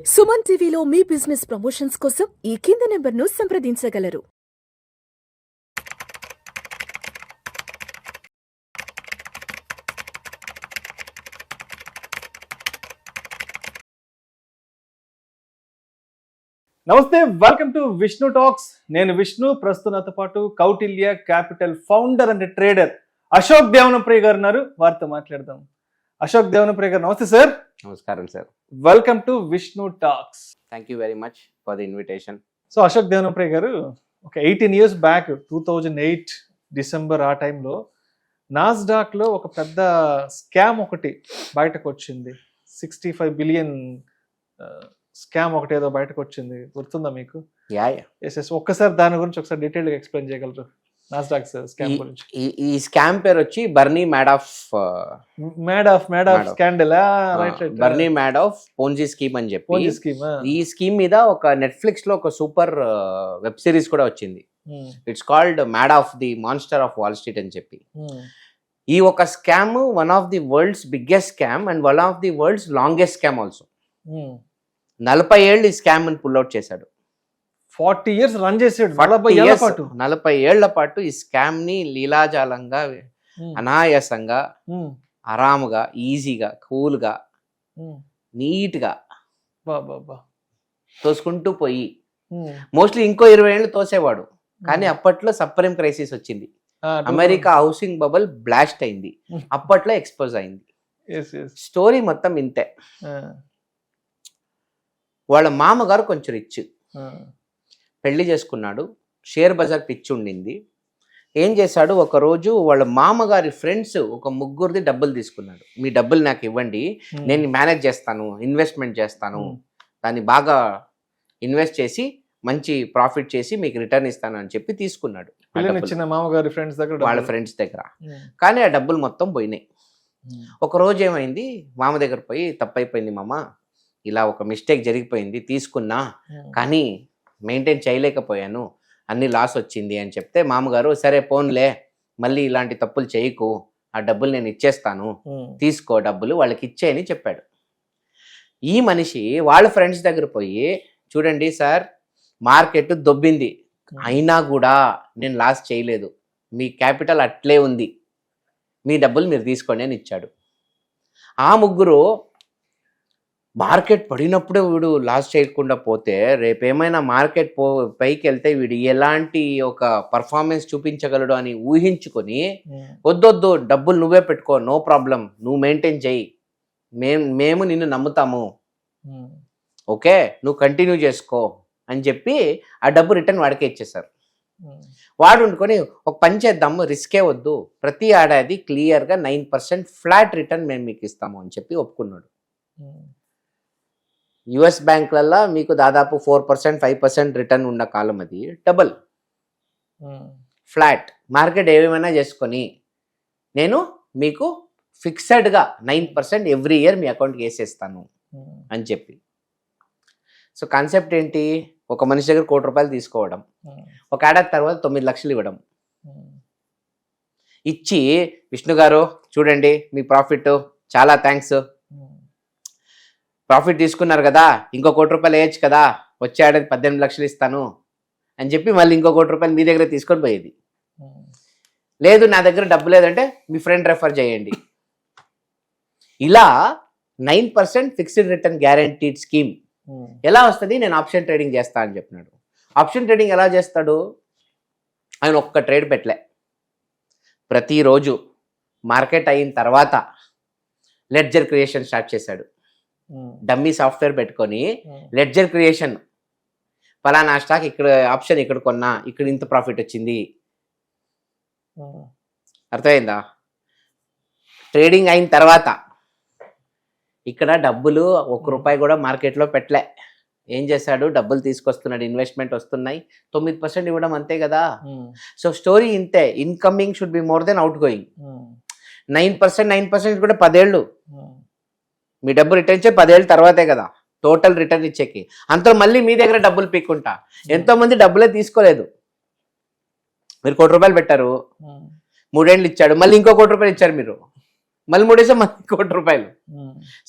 సుమన్ టీవీలో మీ business promotions కోసం ఈ కింది నెంబర్ను సంప్రదించగలరు. నమస్తే, వెల్కమ్ టు విష్ణు టాక్స్. నేను విష్ణు. ప్రస్తుతం నాతో పాటు Kautilya capital founder and trader Ashok Devanapriya గారు ఉన్నారు. వారితో మాట్లాడదాం. అశోక్ దేవనప్రియ గారు, నమస్తే సార్. నమస్కారం sir. Welcome to Vishnu talks. Thank you very much for the invitation. So Ashok Devanapriya గారు, ఒక 18 years బ్యాక్ 2008 డిసెంబర్ ఆ టైంలో నాస్డాక్ లో ఒక పెద్ద స్కామ్ ఒకటి బయటకు వచ్చింది. 65 billion స్కామ్ ఒకటి ఏదో బయటకు వచ్చింది, గుర్తుందా మీకు? ఎస్. ఒక్కసారి దాని గురించి ఒకసారి డీటెయిల్ గా ఎక్స్ప్లెయిన్ చేయగలరు? నాస్డాక్ స్కామ్ గురించి. ఈ స్కామ్ పేరు వచ్చి బర్నీ మ్యాడాఫ్ స్కాండల్. బర్నీ మ్యాడాఫ్ పోన్జీ స్కీమ్ అని చెప్పి ఈ స్కీమ్ మీద ఒక నెట్ఫ్లిక్స్ లో ఒక సూపర్ వెబ్ సిరీస్ కూడా వచ్చింది. It's called Madoff the monster of Wall Street అని చెప్పి. ఈ ఒక scam one of the world's biggest scam and one of the world's longest scam also. 40 ఏళ్ళు ఈ స్కామ్ ని పుల్అవుట్ చేశాడు. 40 years రన్ చేసాడు. 40 ఏళ్ల పాటు ఈ స్కామ్ ని లీలాజాలంగా, అనాయాసంగా, ఆరాముగా, ఈజీగా, కూల్ గా, నీట్ గా తోసుకుంటూ పోయి మోస్ట్లీ ఇంకో 20 ఏళ్ళు తోసేవాడు. కానీ అప్పట్లో సప్రీం క్రైసిస్ వచ్చింది. అమెరికా హౌసింగ్ బబుల్ బ్లాస్ట్ అయింది. అప్పట్లో ఎక్స్పోజ్ అయింది. స్టోరీ మొత్తం ఇంతే. వాళ్ళ మామగారు కొంచెం రిచ్, పెళ్లి చేసుకున్నాడు. షేర్ బజార్ పిచ్చి ఉండింది. ఏం చేశాడు, ఒకరోజు వాళ్ళ మామగారి ఫ్రెండ్స్ ఒక ముగ్గురిది డబ్బులు తీసుకున్నాడు. మీ డబ్బులు నాకు ఇవ్వండి, నేను మేనేజ్ చేస్తాను, ఇన్వెస్ట్మెంట్ చేస్తాను, దాన్ని బాగా ఇన్వెస్ట్ చేసి మంచి ప్రాఫిట్ చేసి మీకు రిటర్న్ ఇస్తాను అని చెప్పి తీసుకున్నాడు మామగారి ఫ్రెండ్స్ దగ్గర, వాళ్ళ ఫ్రెండ్స్ దగ్గర. కానీ ఆ డబ్బులు మొత్తం పోయినాయి. ఒక రోజు ఏమైంది, మామ దగ్గర పోయి తప్పైపోయింది మామ, ఇలా ఒక మిస్టేక్ జరిగిపోయింది, తీసుకున్నా కానీ మెయింటైన్ చేయలేకపోయాను, అన్ని లాస్ వచ్చింది అని చెప్తే మామగారు సరే పోన్లే, మళ్ళీ ఇలాంటి తప్పులు చేయకు, ఆ డబ్బులు నేను ఇచ్చేస్తాను, తీసుకో డబ్బులు వాళ్ళకి ఇచ్చేయని చెప్పాడు. ఈ మనిషి వాళ్ళ ఫ్రెండ్స్ దగ్గర పోయి, చూడండి సార్, మార్కెట్ దొబ్బింది, అయినా కూడా నేను లాస్ చేయలేదు, మీ క్యాపిటల్ అట్లే ఉంది, మీ డబ్బులు మీరు తీసుకోండి అని ఇచ్చాడు. ఆ ముగ్గురు మార్కెట్ పడినప్పుడే వీడు లాస్ చేయకుండా పోతే రేపేమైనా మార్కెట్ పైకి వెళ్తే వీడు ఎలాంటి ఒక పర్ఫార్మెన్స్ చూపించగలడు అని ఊహించుకొని, వద్దొద్దు డబ్బులు నువ్వే పెట్టుకో, నో ప్రాబ్లం, నువ్వు మెయింటైన్ చేయి, మేము నిన్ను నమ్ముతాము, ఓకే నువ్వు కంటిన్యూ చేసుకో అని చెప్పి ఆ డబ్బు రిటర్న్ వాడికే ఇచ్చేసారు. వాడు ఉండుకొని ఒక పని చేద్దాము, రిస్కే వద్దు, ప్రతి ఏడాది క్లియర్గా 9% ఫ్లాట్ రిటర్న్ మేము మీకు ఇస్తాము అని చెప్పి ఒప్పుకున్నాడు. యుఎస్ బ్యాంకులలో మీకు దాదాపు 4%, 5% రిటర్న్ ఉన్న కాలం అది డబుల్ ఫ్లాట్. మార్కెట్ ఏమైనా చేసుకొని నేను మీకు ఫిక్స్డ్గా 9% ఎవ్రీ ఇయర్ మీ అకౌంట్కి వేసేస్తాను అని చెప్పి. సో కాన్సెప్ట్ ఏంటి, ఒక మనిషి దగ్గర ₹1,00,00,000 తీసుకోవడం, ఒక ఏడాది తర్వాత 9 లక్షలు ఇవ్వడం. ఇచ్చి విష్ణు గారు చూడండి మీ ప్రాఫిట్, చాలా థ్యాంక్స్, ప్రాఫిట్ తీసుకున్నారు కదా, ఇంకో ₹1,00,00,000 వేయచ్చు కదా, వచ్చే ఏడాది 18 లక్షలు ఇస్తాను అని చెప్పి మళ్ళీ ఇంకో ₹1,00,00,000 మీ దగ్గర తీసుకొని పోయేది. లేదు నా దగ్గర డబ్బు లేదంటే మీ ఫ్రెండ్ రెఫర్ చేయండి. ఇలా 9% ఫిక్స్డ్ రిటర్న్ గ్యారంటీడ్ స్కీమ్ ఎలా వస్తుంది, నేను ఆప్షన్ ట్రేడింగ్ చేస్తా అని చెప్పినాడు. ఆప్షన్ ట్రేడింగ్ ఎలా చేస్తాడు, ఆయన ఒక్క ట్రేడ్ పెట్టలే, ప్రతిరోజు మార్కెట్ అయిన తర్వాత లెడ్జర్ క్రియేషన్ స్టార్ట్ చేశాడు. డమ్మీ సాఫ్ట్వేర్ పెట్టుకొని లెడ్జర్ క్రియేషన్, ఫలానా స్టాక్ ఇక్కడ ఆప్షన్ ఇక్కడ కొన్నా, ఇక్కడ ఇంత ప్రాఫిట్ వచ్చింది, అర్థమైందా? ట్రేడింగ్ అయిన తర్వాత ఇక్కడ డబ్బులు ₹1 కూడా మార్కెట్లో పెట్టలే. ఏం చేశాడు, డబ్బులు తీసుకొస్తున్నాడు, ఇన్వెస్ట్మెంట్ వస్తున్నాయి, 9% ఇవ్వడం, అంతే కదా. సో స్టోరీ ఇంతే. Incoming should be more than out going. 9% కూడా 10 ఏళ్ళు మీ డబ్బు రిటర్న్ ఇచ్చే 10 ఏళ్ళ తర్వాతే కదా టోటల్ రిటర్న్ ఇచ్చేకి. అంతా మళ్ళీ మీ దగ్గర డబ్బులు పీక్కుంటా. ఎంతో మంది డబ్బులే తీసుకోలేదు. మీరు ₹1,00,00,000 పెట్టారు, 3 ఏళ్ళు ఇచ్చాడు, మళ్ళీ ఇంకో ₹1,00,00,000 ఇచ్చారు మీరు, మళ్ళీ 3 మళ్ళీ ₹1,00,00,000.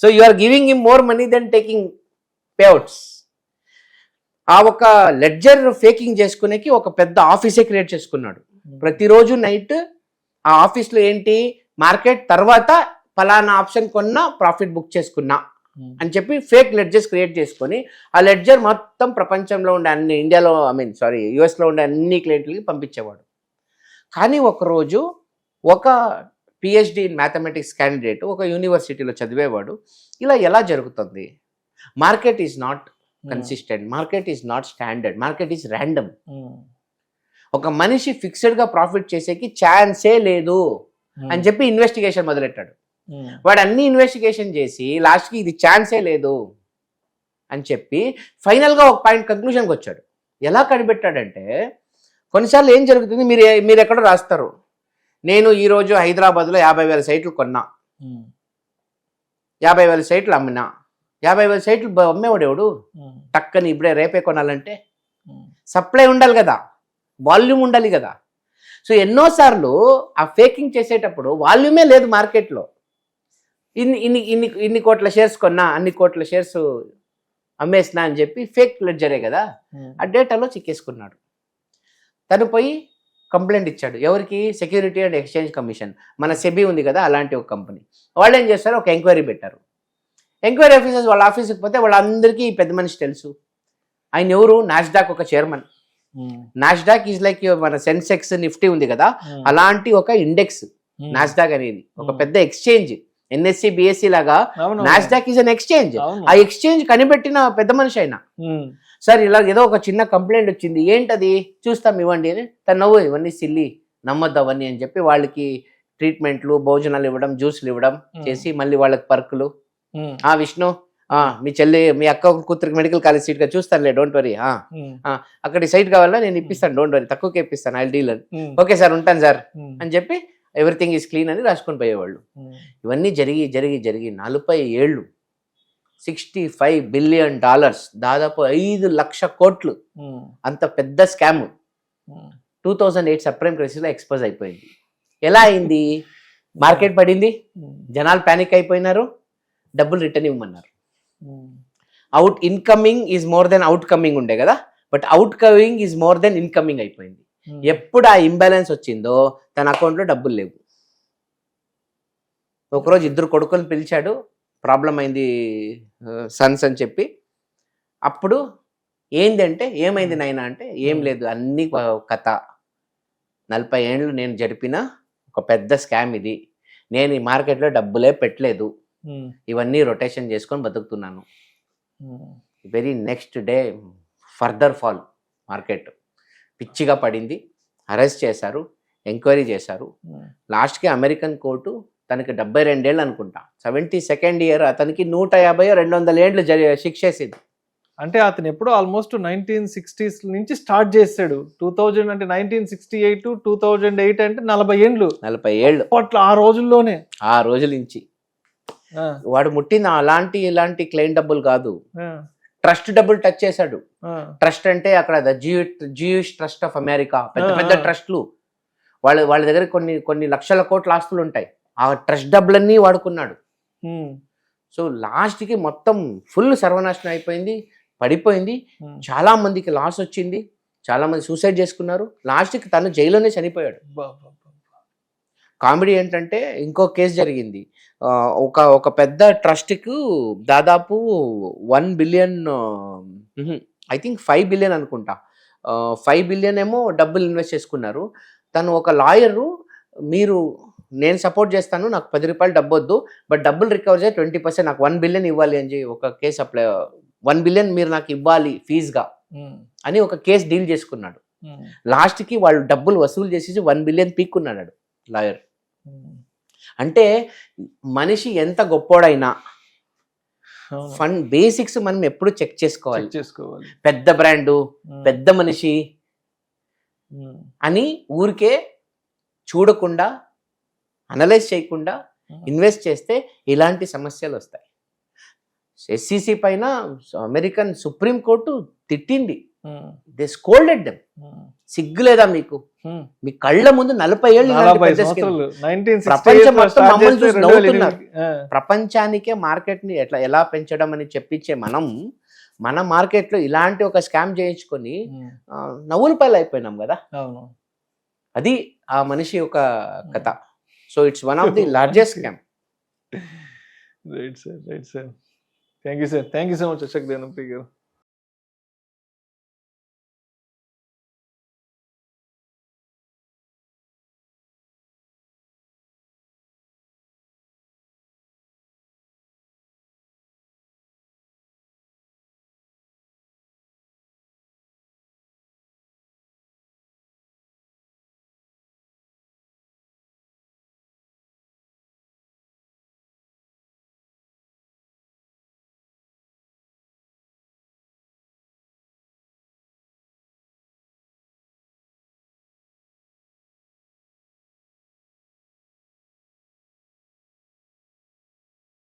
So you are giving him more money than taking payouts. ఆ ఒక లెడ్జర్ ఫేకింగ్ చేసుకునేకి ఒక పెద్ద ఆఫీసే క్రియేట్ చేసుకున్నాడు. ప్రతిరోజు నైట్ ఆ ఆఫీస్లో ఏంటి, మార్కెట్ తర్వాత ఫలానా ఆప్షన్ కొన్నా ప్రాఫిట్ బుక్ చేసుకున్నా అని చెప్పి ఫేక్ లెడ్జర్స్ క్రియేట్ చేసుకొని ఆ లెడ్జర్ మొత్తం ప్రపంచంలో ఉండే అన్ని ఇండియాలో యుఎస్లో ఉండే అన్ని క్లయింట్లకి పంపించేవాడు. కానీ ఒకరోజు ఒక పిహెచ్డి ఇన్ మ్యాథమెటిక్స్ క్యాండిడేట్ ఒక యూనివర్సిటీలో చదివేవాడు, ఇలా ఎలా జరుగుతుంది, market is not consistent, market is not standard, market is random, ఒక మనిషి ఫిక్స్డ్గా ప్రాఫిట్ చేసేకి ఛాన్సే లేదు అని చెప్పి ఇన్వెస్టిగేషన్ మొదలెట్టాడు. వాడు అన్ని ఇన్వెస్టిగేషన్ చేసి లాస్ట్కి ఇది ఛాన్సే లేదు అని చెప్పి ఫైనల్గా ఒక పాయింట్ కంక్లూషన్కి వచ్చాడు. ఎలా కనిపెట్టాడంటే, కొన్నిసార్లు ఏం జరుగుతుంది, మీరు ఎక్కడో రాస్తారు, నేను ఈరోజు హైదరాబాద్లో 50,000 సైట్లు కొన్నా, 50,000 సైట్లు అమ్మినా, 50,000 సైట్లు అమ్మేవాడు ఎవడు, టక్కని ఇప్పుడే రేపే కొనాలంటే సప్లై ఉండాలి కదా, వాల్యూమ్ ఉండాలి కదా. సో ఎన్నోసార్లు ఆ ఫేకింగ్ చేసేటప్పుడు వాల్యూమే లేదు మార్కెట్లో. ఇన్ని కోట్ల షేర్స్ కొన్నా, అన్ని కోట్ల షేర్స్ అమ్మేసినా అని చెప్పి ఫేక్ లెడ్జరే కదా, ఆ డేటాలో చిక్కేసుకున్నాడు. తను పోయి కంప్లైంట్ ఇచ్చాడు. ఎవరికి? సెక్యూరిటీ అండ్ ఎక్స్చేంజ్ కమిషన్, మన సెబీ ఉంది కదా, అలాంటి ఒక కంపెనీ. వాళ్ళు ఏం చేస్తారు, ఒక ఎంక్వైరీ పెట్టారు. ఎంక్వైరీ ఆఫీసర్స్ వాళ్ళ ఆఫీస్కి పోతే వాళ్ళందరికీ పెద్ద మనిషి తెలుసు. ఆయన ఎవరు? నాస్డాక్ ఒక చైర్మన్. నాస్డాక్ ఈజ్ లైక్ మన సెన్సెక్స్ నిఫ్టీ ఉంది కదా, అలాంటి ఒక ఇండెక్స్ నాస్డాక్ అనేది, ఒక పెద్ద ఎక్స్చేంజ్. ఎన్ఎస్సి బిఎస్సి లాగా నాస్డాక్ ఈజ్ అన్ ఎక్స్చేంజ్. ఆ ఎక్స్చేంజ్ కనిపెట్టిన పెద్ద మనిషి అయినా, సార్ ఇలా ఏదో ఒక చిన్న కంప్లైంట్ వచ్చింది, ఏంటది, చూస్తాం ఇవ్వండి అని. తను నవ్వు, ఇవన్నీ సిల్లి, నమ్మద్దు అవన్నీ అని చెప్పి వాళ్ళకి ట్రీట్మెంట్లు, భోజనాలు ఇవ్వడం, జ్యూస్లు ఇవ్వడం చేసి మళ్ళీ వాళ్ళకి పర్కులు. విష్ణు, మీ చెల్లి, మీ అక్క కూతురికి మెడికల్ కాలేజ్ సీట్ గా చూస్తానులే, డోంట్ వరీ, అక్కడ సైట్ కావాలా నేను ఇప్పిస్తాను, డోంట్ వరీ, తక్కువకే ఇప్పిస్తాను, ఐ డీల్ అని. ఓకే సార్, ఉంటాను సార్ అని చెప్పి ఎవ్రీథింగ్ ఈజ్ క్లీన్ అని రాసుకొని పోయేవాళ్ళు. ఇవన్నీ జరిగి జరిగి జరిగి 40 ఏళ్ళు, $65 బిలియన్, దాదాపు 5 లక్ష కోట్లు, అంత పెద్ద స్కామ్ 2008 సబ్ప్రైమ్ క్రైసిస్ లో ఎక్స్పోజ్ అయిపోయింది. ఎలా అయింది? మార్కెట్ పడింది, జనాలు ప్యానిక్ అయిపోయినారు, డబ్బులు రిటర్న్ ఇవ్వమన్నారు. Incoming is more than out coming ఉండే కదా, but out coming is more than incoming అయిపోయింది. ఎప్పుడు ఆ ఇంబ్యాలెన్స్ వచ్చిందో తన అకౌంట్లో డబ్బులు లేవు. ఒకరోజు 2 కొడుకుని పిలిచాడు, ప్రాబ్లం అయింది సన్స్ అని చెప్పి. అప్పుడు ఏంటంటే, ఏమైంది నాయన అంటే, ఏం లేదు, అన్ని కథ, 40 ఏళ్ళు నేను జరిపిన ఒక పెద్ద స్కామ్ ఇది, నేను ఈ మార్కెట్లో డబ్బులే పెట్టలేదు, ఇవన్నీ రొటేషన్ చేసుకొని బతుకుతున్నాను. Very next day further fall, market పిచ్చిగా పడింది, అరెస్ట్ చేశారు, ఎంక్వైరీ చేశారు. లాస్ట్కి అమెరికన్ కోర్టు తనకి 72 ఏళ్ళు అనుకుంటా, 72nd ఇయర్, అతనికి 150-200 ఏళ్ళు శిక్ష వేసింది. అంటే అతను ఎప్పుడో ఆల్మోస్ట్ 1960s నుంచి స్టార్ట్ చేశాడు. 2000 అంటే 1968 to 2008 అంటే 40 ఏళ్ళు. 40 ఏళ్ళు అట్లా ఆ రోజుల్లోనే, ఆ రోజుల నుంచి వాడు ముట్టిన ఇలాంటి క్లెయిమ్ డబ్బులు కాదు, ట్రస్ట్ డబ్బులు టచ్ చేశాడు. ట్రస్ట్ అంటే అక్కడ జ్యూయిష్ ట్రస్ట్ ఆఫ్ అమెరికా, పెద్ద పెద్ద ట్రస్ట్లు, వాళ్ళ దగ్గర కొన్ని లక్షల కోట్ల ఆస్తులు ఉంటాయి. ఆ ట్రస్ట్ డబ్బులన్నీ వాడుకున్నాడు. సో లాస్ట్కి మొత్తం ఫుల్ సర్వనాశనం అయిపోయింది, పడిపోయింది. చాలా మందికి లాస్ వచ్చింది, చాలా మంది సూసైడ్ చేసుకున్నారు. లాస్ట్కి తను జైల్లోనే చనిపోయాడు. కామెడీ ఏంటంటే, ఇంకో కేసు జరిగింది. ఒక పెద్ద ట్రస్ట్కు దాదాపు 1 బిలియన్, ఐ థింక్ 5 బిలియన్ అనుకుంటా, 5 బిలియన్ ఏమో డబ్బులు ఇన్వెస్ట్ చేసుకున్నారు. తను ఒక లాయరు, నేను సపోర్ట్ చేస్తాను, నాకు ₹10 డబ్బు వద్దు, బట్ డబ్బులు రికవర్ చేసి 20% నాకు 1 బిలియన్ ఇవ్వాలి అని చెప్పి ఒక కేసు అప్లై, 1 బిలియన్ మీరు నాకు ఇవ్వాలి ఫీజుగా అని ఒక కేసు డీల్ చేసుకున్నాడు. లాస్ట్కి వాళ్ళు డబ్బులు వసూలు చేసేసి 1 బిలియన్ పీక్కున్నాడు లాయర్. అంటే మనిషి ఎంత గొప్పోడైనా ఫండ్ బేసిక్స్ మనం ఎప్పుడు చెక్ చేసుకోవాలి. పెద్ద బ్రాండు, పెద్ద మనిషి అని ఊరికే చూడకుండా, అనలైజ్ చేయకుండా ఇన్వెస్ట్ చేస్తే ఇలాంటి సమస్యలు వస్తాయి. ఎస్సీసీ పైన అమెరికన్ సుప్రీం కోర్టు తిట్టింది, దే స్కోల్డెడ్ దెమ్. సిగ్గులేదా మీకు? మీ కళ్ళ ముందు 40 ఏళ్ళు ప్రపంచం మొత్తం మమ్మల్ని చూసి నవ్వుతున్నారు. ప్రపంచానికే మార్కెట్ ని ఎలా పెంచడం అని చెప్పించే మనం మన మార్కెట్లో ఇలాంటి ఒక స్కామ్ చేయించుకొని ఉమ్, నవ్వుల పాలు అయిపోయినాం కదా. అవును. అది ఆ మనిషి యొక్క కథ. So it's one of the largest scam. Right sir. Thank you so much Ashok Devanapriya గారు.